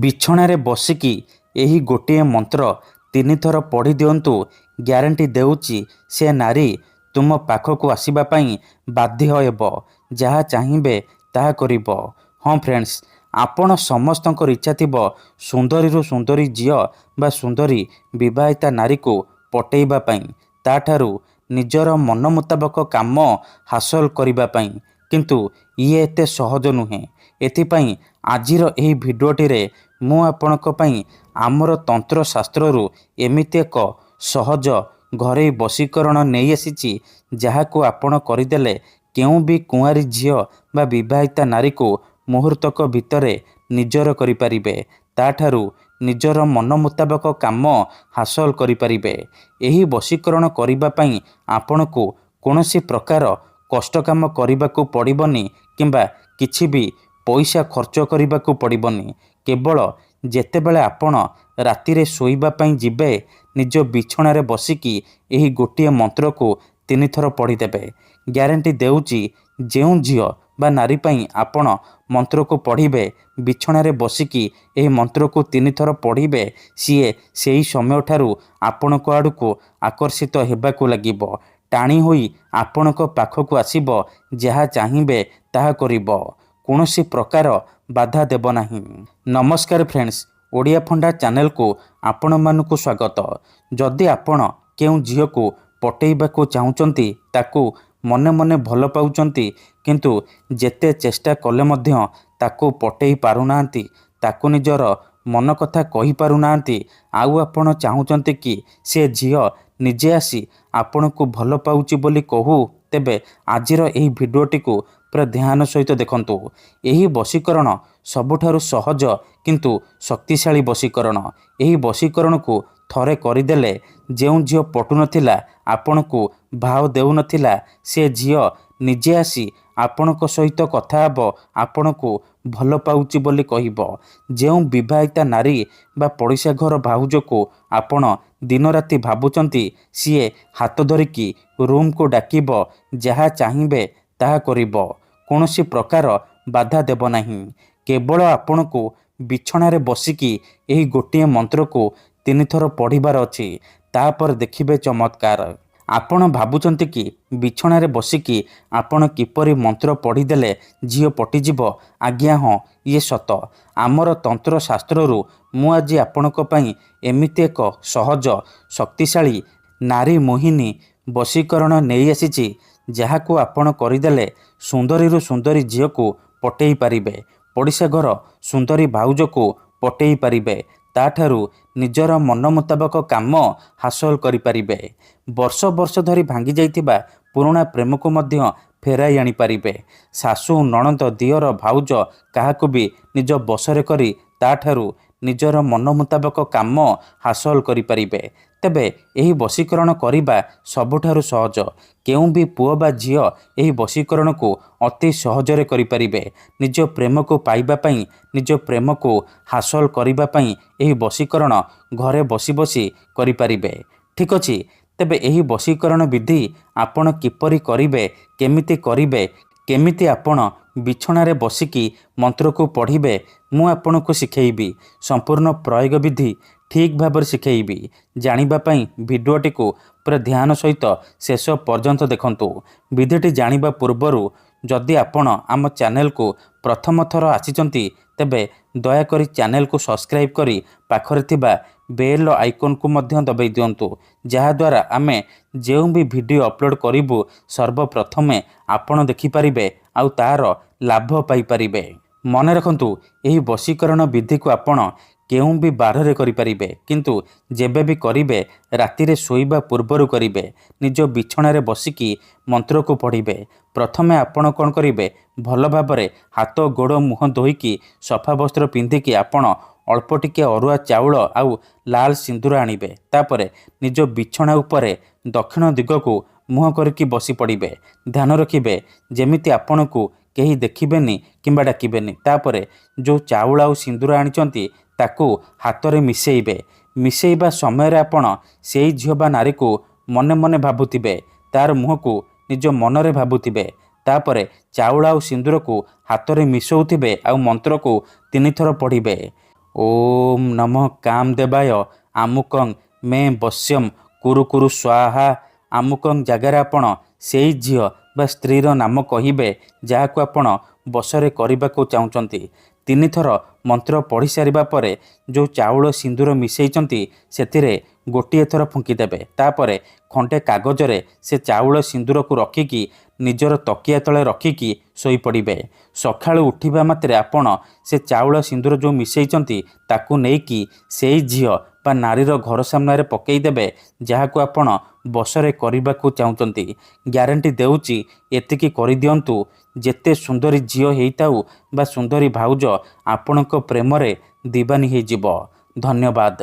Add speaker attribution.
Speaker 1: ବିଛଣାରେ ବସିକି ଏହି ଗୋଟିଏ ମନ୍ତ୍ର 3 ଥର ପଢ଼ି ଦିଅନ୍ତୁ। ଗ୍ୟାରେଣ୍ଟି ଦେଉଛି ସେ ନାରୀ ତୁମ ପାଖକୁ ଆସିବା ପାଇଁ ବାଧ୍ୟ ହେବ। ଯାହା ଚାହିଁବେ ତାହା କରିବ। ହଁ ଫ୍ରେଣ୍ଡସ୍, ଆପଣ ସମସ୍ତଙ୍କର ଇଚ୍ଛା ଥିବ ସୁନ୍ଦରୀରୁ ସୁନ୍ଦରୀ ଝିଅ ବା ସୁନ୍ଦରୀ ବିବାହିତା ନାରୀକୁ ପଟେଇବା ପାଇଁ, ତାଠାରୁ ନିଜର ମନ ମୁତାବକ କାମ ହାସଲ କରିବା ପାଇଁ। କିନ୍ତୁ ଇଏ ଏତେ ସହଜ ନୁହେଁ। ଏଥିପାଇଁ ଆଜିର ଏହି ଭିଡ଼ିଓଟିରେ ମୁଁ ଆପଣଙ୍କ ପାଇଁ ଆମର ତନ୍ତ୍ରଶାସ୍ତ୍ରରୁ ଏମିତି ଏକ ସହଜ ଘରୋଇ ବଶୀକରଣ ନେଇ ଆସିଛି, ଯାହାକୁ ଆପଣ କରିଦେଲେ କେଉଁ ବି କୁଆଁରୀ ଝିଅ ବା ବିବାହିତା ନାରୀକୁ ମୁହୂର୍ତ୍ତକ ଭିତରେ ନିଜର କରିପାରିବେ। ତାଠାରୁ ନିଜର ମନ ମୁତାବକ କାମ ହାସଲ କରିପାରିବେ। ଏହି ବଶୀକରଣ କରିବା ପାଇଁ ଆପଣଙ୍କୁ କୌଣସି ପ୍ରକାର କଷ୍ଟ କାମ କରିବାକୁ ପଡ଼ିବନି କିମ୍ବା କିଛି ବି ପଇସା ଖର୍ଚ୍ଚ କରିବାକୁ ପଡ଼ିବନି। କେବଳ ଯେତେବେଳେ ଆପଣ ରାତିରେ ଶୋଇବା ପାଇଁ ଯିବେ, ନିଜ ବିଛଣାରେ ବସିକି ଏହି ଗୋଟିଏ ମନ୍ତ୍ରକୁ 3 ଥର ପଢ଼ିଦେବେ। ଗ୍ୟାରେଣ୍ଟି ଦେଉଛି ଯେଉଁ ଝିଅ ବା ନାରୀ ପାଇଁ ଆପଣ ମନ୍ତ୍ରକୁ ପଢ଼ିବେ, ବିଛଣାରେ ବସିକି ଏହି ମନ୍ତ୍ରକୁ 3 ଥର ପଢ଼ିବେ, ସିଏ ସେହି ସମୟଠାରୁ ଆପଣଙ୍କ ଆଡ଼କୁ ଆକର୍ଷିତ ହେବାକୁ ଲାଗିବ। ଟାଣି ହୋଇ ଆପଣଙ୍କ ପାଖକୁ ଆସିବ। ଯାହା ଚାହିଁବେ ତାହା କରିବ। କୌଣସି ପ୍ରକାର ବାଧା ଦେବ ନାହିଁ। ନମସ୍କାର ଫ୍ରେଣ୍ଡସ୍, ଓଡ଼ିଆ ଫଣ୍ଡା ଚ୍ୟାନେଲକୁ ଆପଣମାନଙ୍କୁ ସ୍ୱାଗତ। ଯଦି ଆପଣ କେଉଁ ଝିଅକୁ ପଟେଇବାକୁ ଚାହୁଁଛନ୍ତି, ତାକୁ ମନେ ମନେ ଭଲ ପାଉଛନ୍ତି, କିନ୍ତୁ ଯେତେ ଚେଷ୍ଟା କଲେ ମଧ୍ୟ ତାକୁ ପଟେଇ ପାରୁନାହାନ୍ତି, ତାକୁ ନିଜର ମନ କଥା କହିପାରୁନାହାନ୍ତି, ଆଉ ଆପଣ ଚାହୁଁଛନ୍ତି କି ସେ ଝିଅ ନିଜେ ଆସି ଆପଣଙ୍କୁ ଭଲ ପାଉଛି ବୋଲି କହୁ, ତେବେ ଆଜିର ଏହି ଭିଡ଼ିଓଟିକୁ ପୁରା ଧ୍ୟାନ ସହିତ ଦେଖନ୍ତୁ। ଏହି ବଶୀକରଣ ସବୁଠାରୁ ସହଜ କିନ୍ତୁ ଶକ୍ତିଶାଳୀ ବଶୀକରଣ। ଏହି ବଶୀକରଣକୁ ଥରେ କରିଦେଲେ ଯେଉଁ ଝିଅ ପଟୁନଥିଲା, ଆପଣଙ୍କୁ ଭାव ଦେଉନଥିଲା, ସେ ଝିଅ ନିଜେ ଆସି ଆପଣଙ୍କ ସହିତ କଥା ହେବ, ଆପଣଙ୍କୁ ଭଲ ପାଉଛି ବୋଲି କହିବ। ଯେଉଁ ବିବାହିତା ନାରୀ ବା ପଡ଼ିଶା ଘର ଭାଉଜକୁ ଆପଣ ଦିନରାତି ଭାବୁଛନ୍ତି, ସିଏ ହାତ ଧରିକି ରୁମ୍କୁ ଡାକିବ। ଯାହା ଚାହିଁବେ ତାହା କରିବ। କୌଣସି ପ୍ରକାର ବାଧା ଦେବ ନାହିଁ। କେବଳ ଆପଣଙ୍କୁ ବିଛଣାରେ ବସିକି ଏହି ଗୋଟିଏ ମନ୍ତ୍ରକୁ 3 ଥର ପଢ଼ିବାର ଅଛି। ତାପରେ ଦେଖିବେ ଚମତ୍କାର। ଆପଣ ଭାବୁଛନ୍ତି କି ବିଛଣାରେ ବସିକି ଆପଣ କିପରି ମନ୍ତ୍ର ପଢ଼ିଦେଲେ ଝିଅ ପଟିଯିବ? ଆଜ୍ଞା ହଁ, ଇଏ ସତ। ଆମର ତନ୍ତ୍ରଶାସ୍ତ୍ରରୁ ମୁଁ ଆଜି ଆପଣଙ୍କ ପାଇଁ ଏମିତି ଏକ ସହଜ ଶକ୍ତିଶାଳୀ ନାରୀ ମୋହିନୀ ବଶୀକରଣ ନେଇ ଆସିଛି, ଯାହାକୁ ଆପଣ କରିଦେଲେ ସୁନ୍ଦରୀରୁ ସୁନ୍ଦରୀ ଝିଅକୁ ପଟେଇ ପାରିବେ, ପଡ଼ିଶା ଘର ସୁନ୍ଦରୀ ଭାଉଜକୁ ପଟେଇ ପାରିବେ, ତାଠାରୁ ନିଜର ମନ ମୁତାବକ କାମ ହାସଲ କରିପାରିବେ। ବର୍ଷ ବର୍ଷ ଧରି ଭାଙ୍ଗି ଯାଇଥିବା ପୁରୁଣା ପ୍ରେମକୁ ମଧ୍ୟ ଫେରାଇ ଆଣିପାରିବେ। ଶାଶୁ, ନଣନ୍ଦ, ଦିଅର, ଭାଉଜ କାହାକୁ ବି ନିଜ ବଶରେ କରି ତାଠାରୁ ନିଜର ମନ ମୁତାବକ କାମ ହାସଲ କରିପାରିବେ। ତେବେ ଏହି ବଶୀକରଣ କରିବା ସବୁଠାରୁ ସହଜ। କେଉଁ ବି ପୁଅ ବା ଝିଅ ଏହି ବଶୀକରଣକୁ ଅତି ସହଜରେ କରିପାରିବେ। ନିଜ ପ୍ରେମକୁ ପାଇବା ପାଇଁ, ନିଜ ପ୍ରେମକୁ ହାସଲ କରିବା ପାଇଁ ଏହି ବଶୀକରଣ ଘରେ ବସି ବସି କରିପାରିବେ। ଠିକ୍ ଅଛି, ତେବେ ଏହି ବଶୀକରଣ ବିଧି ଆପଣ କିପରି କରିବେ, କେମିତି କରିବେ, କେମିତି ଆପଣ ବିଛଣାରେ ବସିକି ମନ୍ତ୍ରକୁ ପଢ଼ିବେ, ମୁଁ ଆପଣଙ୍କୁ ଶିଖେଇବି। ସମ୍ପୂର୍ଣ୍ଣ ପ୍ରୟୋଗ ବିଧି ଠିକ୍ ଭାବରେ ଶିଖେଇବି। ଜାଣିବା ପାଇଁ ଭିଡ଼ିଓଟିକୁ ପୁରା ଧ୍ୟାନ ସହିତ ଶେଷ ପର୍ଯ୍ୟନ୍ତ ଦେଖନ୍ତୁ। ବିଧିଟି ଜାଣିବା ପୂର୍ବରୁ ଯଦି ଆପଣ ଆମ ଚ୍ୟାନେଲକୁ ପ୍ରଥମ ଥର ଆସିଛନ୍ତି, ତେବେ ଦୟାକରି ଚ୍ୟାନେଲକୁ ସବସ୍କ୍ରାଇବ୍ କରି ପାଖରେ ଥିବା ବେଲ୍ ଆଇକନ୍କୁ ମଧ୍ୟ ଦବାଇ ଦିଅନ୍ତୁ। ଯାହାଦ୍ୱାରା ଆମେ ଯେଉଁ ବି ଭିଡ଼ିଓ ଅପଲୋଡ଼ କରିବୁ, ସର୍ବପ୍ରଥମେ ଆପଣ ଦେଖିପାରିବେ ଆଉ ତାହାର ଲାଭ ପାଇପାରିବେ। ମନେ ରଖନ୍ତୁ, ଏହି ବଶୀକରଣ ବିଧିକୁ ଆପଣ କେଉଁ ବି ବାରରେ କରିପାରିବେ, କିନ୍ତୁ ଯେବେ ବି କରିବେ ରାତିରେ ଶୋଇବା ପୂର୍ବରୁ କରିବେ। ନିଜ ବିଛଣାରେ ବସିକି ମନ୍ତ୍ରକୁ ପଢ଼ିବେ। ପ୍ରଥମେ ଆପଣ କ'ଣ କରିବେ, ଭଲ ଭାବରେ ହାତ ଗୋଡ଼ ମୁହଁ ଧୋଇକି ସଫା ବସ୍ତ୍ର ପିନ୍ଧିକି ଆପଣ ଅଳ୍ପ ଟିକେ ଅରୁଆ ଚାଉଳ ଆଉ ଲାଲ ସିନ୍ଦୁର ଆଣିବେ। ତାପରେ ନିଜ ବିଛଣା ଉପରେ ଦକ୍ଷିଣ ଦିଗକୁ ମୁହଁ କରିକି ବସି ପଡ଼ିବେ। ଧ୍ୟାନ ରଖିବେ ଯେମିତି ଆପଣଙ୍କୁ କେହି ଦେଖିବେନି କିମ୍ବା ଡାକିବେନି। ତାପରେ ଯେଉଁ ଚାଉଳ ଆଉ ସିନ୍ଦୁର ଆଣିଛନ୍ତି, ତାକୁ ହାତରେ ମିଶେଇବେ। ମିଶେଇବା ସମୟରେ ଆପଣ ସେଇ ଝିଅ ବା ନାରୀକୁ ମନେ ମନେ ଭାବୁଥିବେ, ତାର ମୁହଁକୁ ନିଜ ମନରେ ଭାବୁଥିବେ। ତାପରେ ଚାଉଳ ଆଉ ସିନ୍ଦୁରକୁ ହାତରେ ମିଶଉଥିବେ ଆଉ ମନ୍ତ୍ରକୁ 3 ଥର ପଢ଼ିବେ। ଓମ୍ ନମଃ କାମଦେବାୟ ଆମୁକଂ ମେ ବଶ୍ୟମ୍ କୁରୁ କୁରୁ ସ୍ୱାହା। ଆମୁକଂ ଜାଗାରେ ଆପଣ ସେଇ ଝିଅ ବା ସ୍ତ୍ରୀର ନାମ କହିବେ ଯାହାକୁ ଆପଣ ବଶରେ କରିବାକୁ ଚାହୁଁଛନ୍ତି। 3 ଥର ମନ୍ତ୍ର ପଢ଼ି ସାରିବା ପରେ ଯେଉଁ ଚାଉଳ ସିନ୍ଦୁର ମିଶାଇଛନ୍ତି ସେଥିରେ ଗୋଟିଏ ଥର ଫୁଙ୍କିଦେବେ। ତାପରେ ଖଣ୍ଡେ କାଗଜରେ ସେ ଚାଉଳ ସିନ୍ଦୁରକୁ ରଖିକି ନିଜର ତକିଆ ତଳେ ରଖିକି ଶୋଇପଡ଼ିବେ। ସକାଳୁ ଉଠିବା ମାତ୍ରେ ଆପଣ ସେ ଚାଉଳ ସିନ୍ଦୁର ଯେଉଁ ମିଶାଇଛନ୍ତି ତାକୁ ନେଇକି ସେଇ ଝିଅ ବା ନାରୀର ଘର ସାମ୍ନାରେ ପକାଇଦେବେ ଯାହାକୁ ଆପଣ ବଶରେ କରିବାକୁ ଚାହୁଁଛନ୍ତି। ଗ୍ୟାରେଣ୍ଟି ଦେଉଛି ଏତିକି କରିଦିଅନ୍ତୁ, ଯେତେ ସୁନ୍ଦରୀ ଝିଅ ହେଇଥାଉ ବା ସୁନ୍ଦରୀ ଭାଉଜ ଆପଣଙ୍କ ପ୍ରେମରେ ଦିବାନୀ ହେଇଯିବ। ଧନ୍ୟବାଦ।